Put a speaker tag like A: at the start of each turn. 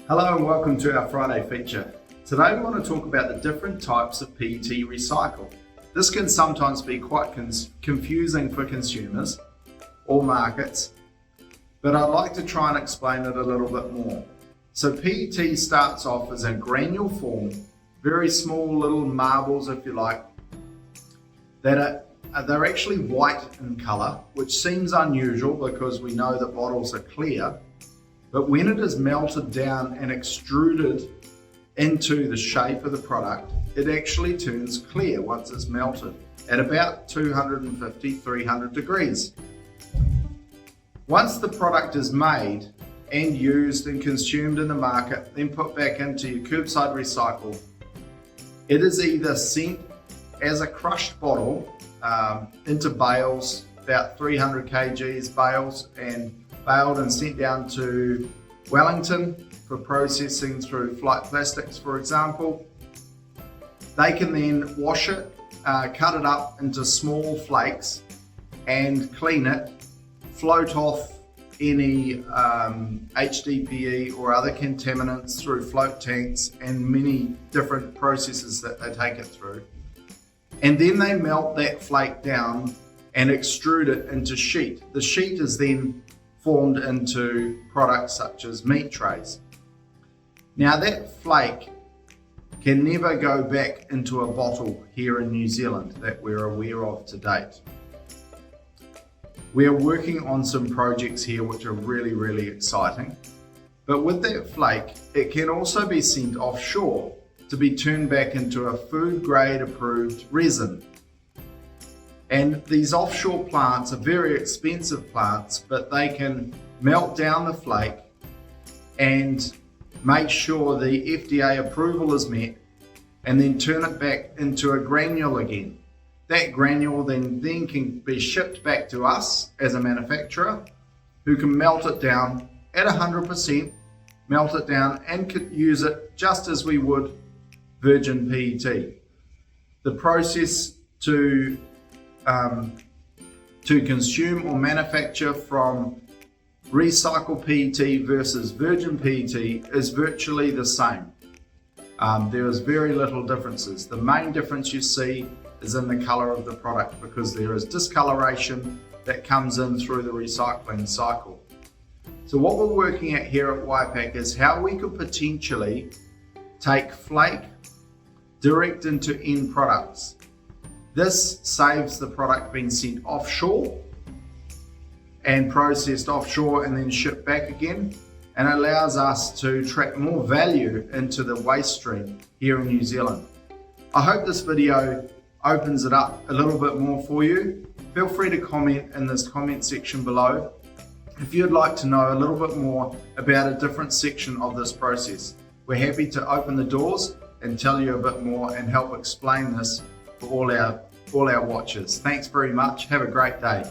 A: Hello and welcome to our Friday feature. Today we want to talk about the different types of PET recycle. This can sometimes be quite confusing for consumers or markets, but I'd like to try and explain it a little bit more. So PET starts off as a granule form, very small little marbles if you like, that they're actually white in colour, which seems unusual because we know that bottles are clear. But when it is melted down and extruded into the shape of the product, it actually turns clear once it's melted at about 250-300 degrees. Once the product is made and used and consumed in the market, then put back into your curbside recycle, it is either sent as a crushed bottle into bales, about 300 kgs bales, and baled and sent down to Wellington for processing through Flight Plastics, for example. They can then wash it, cut it up into small flakes and clean it, float off any HDPE or other contaminants through float tanks and many different processes that they take it through. And then they melt that flake down and extrude it into sheet. The sheet is then formed into products such as meat trays. Now that flake can never go back into a bottle here in New Zealand that we're aware of to date. We are working on some projects here which are really exciting, but with that flake it can also be sent offshore to be turned back into a food grade approved resin. And these offshore plants are very expensive plants, but they can melt down the flake and make sure the FDA approval is met and then turn it back into a granule again. That granule then can be shipped back to us as a manufacturer who can melt it down at 100%, melt it down and could use it just as we would virgin PET. The process to consume or manufacture from recycled PET versus virgin PET is virtually the same. There is very little differences. The main difference you see is in the colour of the product because there is discoloration that comes in through the recycling cycle. So what we're working at here at Waipak is how we could potentially take flake direct into end products. This saves the product being sent offshore and processed offshore and then shipped back again, and allows us to track more value into the waste stream here in New Zealand. I hope this video opens it up a little bit more for you. Feel free to comment in this comment section below if you'd like to know a little bit more about a different section of this process. We're happy to open the doors and tell you a bit more and help explain this for all our watchers. Thanks very much. Have a great day.